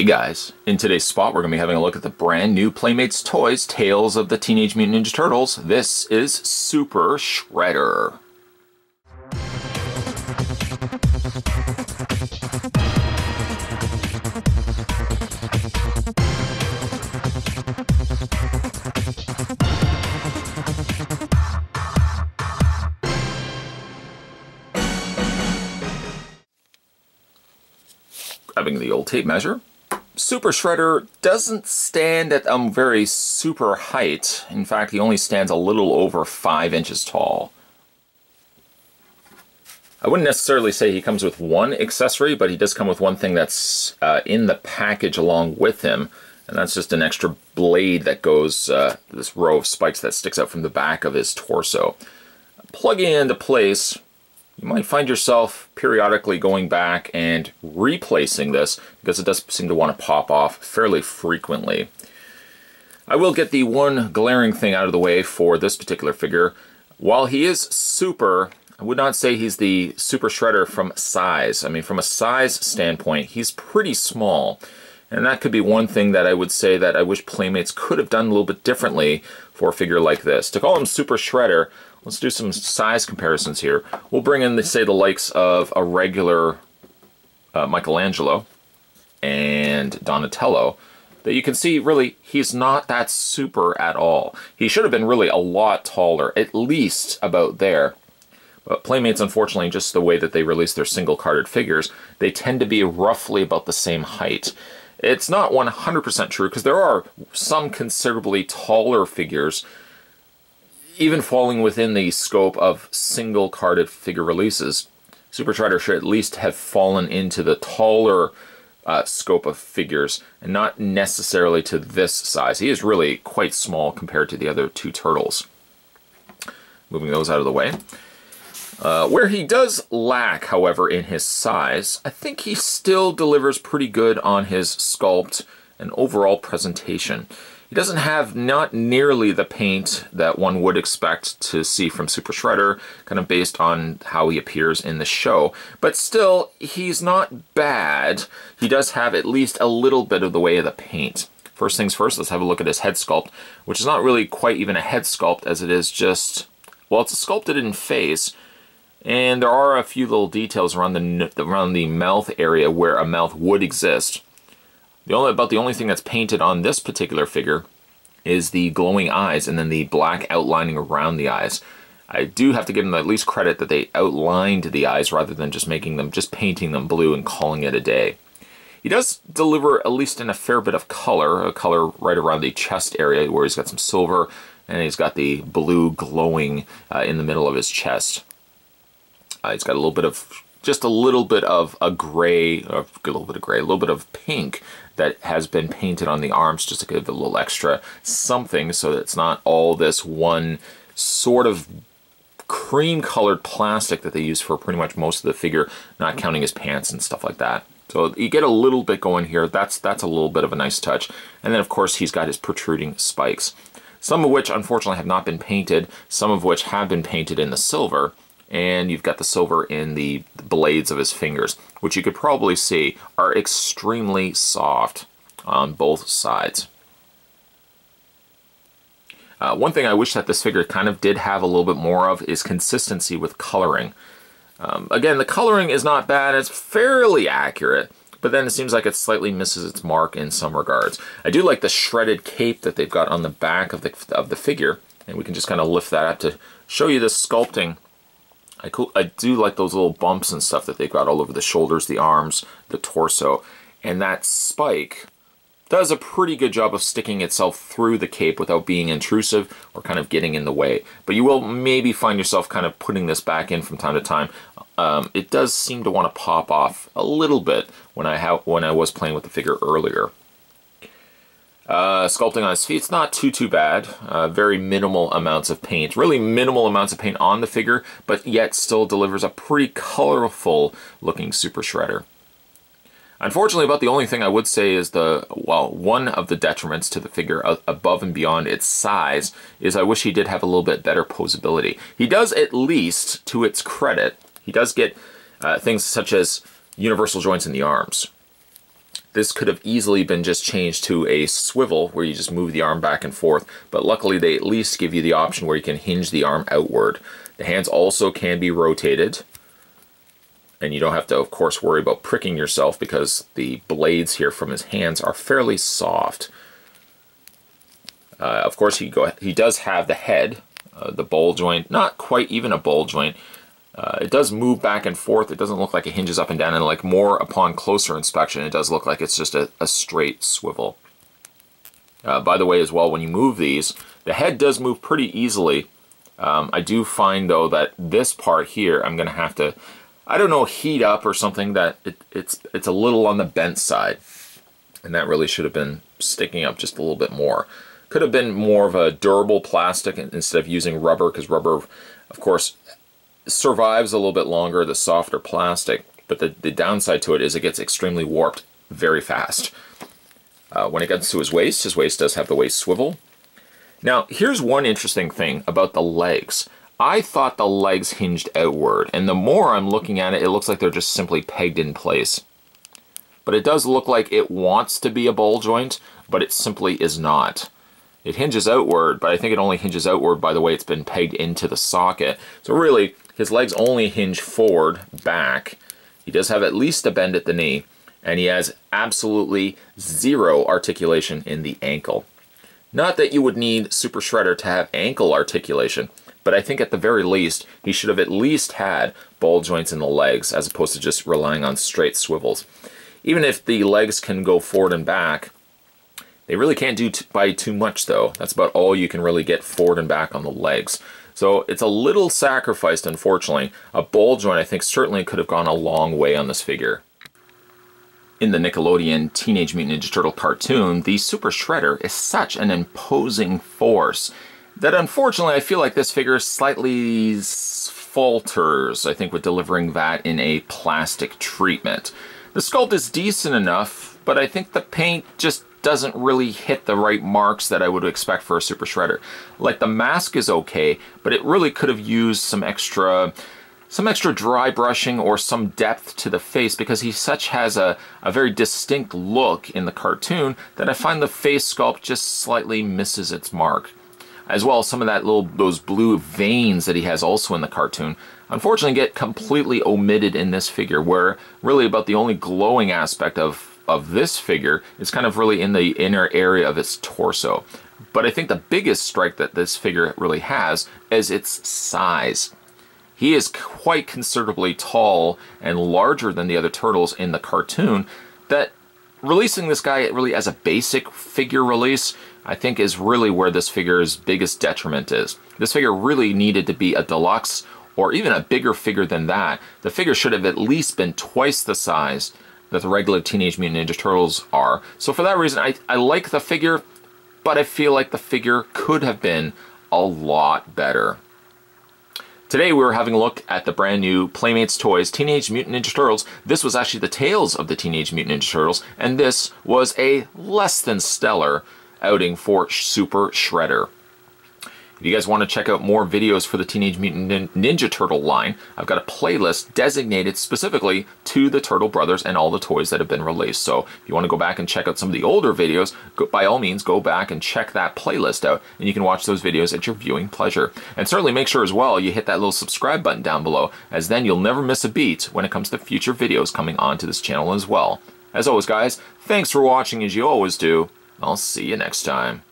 Hey guys, in today's spot we're going to be having a look at the brand new Playmates toys, Tales of the Teenage Mutant Ninja Turtles. This is Super Shredder. Grabbing the old tape measure. Super Shredder doesn't stand at a very super height. In fact, he only stands a little over 5 inches tall. I wouldn't necessarily say he comes with one accessory, but he does come with one thing that's in the package along with him, and that's just an extra blade that goes, this row of spikes that sticks out from the back of his torso. Plugging it into place, you might find yourself periodically going back and replacing this because it does seem to want to pop off fairly frequently. I will get the one glaring thing out of the way for this particular figure. While he is super, I would not say he's the Super Shredder from size. I mean, from a size standpoint, he's pretty small. And that could be one thing that I would say that I wish Playmates could have done a little bit differently for a figure like this. To call him Super Shredder, let's do some size comparisons here. We'll bring in, say, the likes of a regular Michelangelo and Donatello, that you can see, really, he's not that super at all. He should have been really a lot taller, at least about there. But Playmates, unfortunately, just the way that they release their single-carded figures, they tend to be roughly about the same height. It's not 100% true, because there are some considerably taller figures even falling within the scope of single-carded figure releases. Super Shredder should at least have fallen into the taller scope of figures, and not necessarily to this size. He is really quite small compared to the other two turtles. Moving those out of the way. Where he does lack, however, in his size, I think he still delivers pretty good on his sculpt and overall presentation. He doesn't have not nearly the paint that one would expect to see from Super Shredder, kind of based on how he appears in the show. But still, he's not bad. He does have at least a little bit of the way of the paint. First things first, let's have a look at his head sculpt, which is not really quite even a head sculpt, as it is just, well, it's a sculpted in face, and there are a few little details around the mouth area where a mouth would exist. The only thing that's painted on this particular figure is the glowing eyes and then the black outlining around the eyes. I do have to give them at least credit that they outlined the eyes rather than just painting them blue and calling it a day. He does deliver at least in a fair bit of color, a color right around the chest area where he's got some silver and he's got the blue glowing in the middle of his chest. He's got a little bit of, just a little bit of a gray, a little bit of pink that has been painted on the arms just to give it a little extra something so that it's not all this one sort of cream-colored plastic that they use for pretty much most of the figure, not counting his pants and stuff like that. So you get a little bit going here. That's a little bit of a nice touch. And then, of course, he's got his protruding spikes, some of which, unfortunately, have not been painted, some of which have been painted in the silver. And you've got the silver in the blades of his fingers, which you could probably see are extremely soft on both sides. One thing I wish that this figure kind of did have a little bit more of is consistency with coloring. Again, the coloring is not bad, it's fairly accurate, but then it seems like it slightly misses its mark in some regards. I do like the shredded cape that they've got on the back of the figure, and we can just kind of lift that up to show you the sculpting. I do like those little bumps and stuff that they've got all over the shoulders, the arms, the torso, and that spike does a pretty good job of sticking itself through the cape without being intrusive or kind of getting in the way. But you will maybe find yourself kind of putting this back in from time to time. It does seem to want to pop off a little bit when I was playing with the figure earlier. Sculpting on his feet, it's not too bad. Very minimal amounts of paint. Really minimal amounts of paint on the figure, but yet still delivers a pretty colorful looking Super Shredder. Unfortunately, about the only thing I would say is one of the detriments to the figure above and beyond its size is I wish he did have a little bit better posability. He does, at least to its credit, he does get things such as universal joints in the arms. this could have easily been just changed to a swivel where you just move the arm back and forth, but luckily they at least give you the option where you can hinge the arm outward. The hands also can be rotated, and you don't have to, of course, worry about pricking yourself because the blades here from his hands are fairly soft. Of course, he does have the head, the ball joint, not quite even a ball joint. It does move back and forth. It doesn't look like it hinges up and down, and like more upon closer inspection, it does look like it's just a straight swivel. By the way, as well, when you move these, the head does move pretty easily. I do find, though, that this part here, I'm going to have to, I don't know, heat up or something, that it's a little on the bent side. And that really should have been sticking up just a little bit more. Could have been more of a durable plastic instead of using rubber, because rubber, of course, survives a little bit longer, the softer plastic, but the downside to it is it gets extremely warped very fast. When it gets to his waist does have the waist swivel. Now, here's one interesting thing about the legs. I thought the legs hinged outward, and the more I'm looking at it, it looks like they're just simply pegged in place. But it does look like it wants to be a ball joint, but it simply is not. It hinges outward, but I think it only hinges outward by the way it's been pegged into the socket. So really, his legs only hinge forward, back. He does have at least a bend at the knee, and he has absolutely zero articulation in the ankle. Not that you would need Super Shredder to have ankle articulation, but I think at the very least, he should have at least had ball joints in the legs, as opposed to just relying on straight swivels. Even if the legs can go forward and back, they really can't do by too much, though. That's about all you can really get forward and back on the legs. So it's a little sacrificed, unfortunately. A ball joint, I think, certainly could have gone a long way on this figure. In the Nickelodeon Teenage Mutant Ninja Turtle cartoon, the Super Shredder is such an imposing force that unfortunately I feel like this figure slightly falters, I think, with delivering that in a plastic treatment. The sculpt is decent enough, but I think the paint just doesn't really hit the right marks that I would expect for a Super Shredder. Like, the mask is okay, but it really could have used some extra dry brushing or some depth to the face, because he has a very distinct look in the cartoon that I find the face sculpt just slightly misses its mark. As well as some of those blue veins that he has also in the cartoon, unfortunately get completely omitted in this figure, where really about the only glowing aspect of this figure is kind of really in the inner area of its torso. But I think the biggest strike that this figure really has is its size. He is quite considerably tall and larger than the other turtles in the cartoon, that releasing this guy really as a basic figure release, I think, is really where this figure's biggest detriment is. This figure really needed to be a deluxe or even a bigger figure than that. The figure should have at least been twice the size that the regular Teenage Mutant Ninja Turtles are. So for that reason, I like the figure, but I feel like the figure could have been a lot better. Today we were having a look at the brand new Playmates Toys Teenage Mutant Ninja Turtles. This was actually the Tales of the Teenage Mutant Ninja Turtles, and this was a less than stellar outing for Super Shredder. If you guys want to check out more videos for the Teenage Mutant Ninja Turtle line, I've got a playlist designated specifically to the Turtle Brothers and all the toys that have been released. So if you want to go back and check out some of the older videos, by all means go back and check that playlist out, and you can watch those videos at your viewing pleasure. And certainly make sure as well you hit that little subscribe button down below, as then you'll never miss a beat when it comes to future videos coming onto this channel as well. As always, guys, thanks for watching as you always do. I'll see you next time.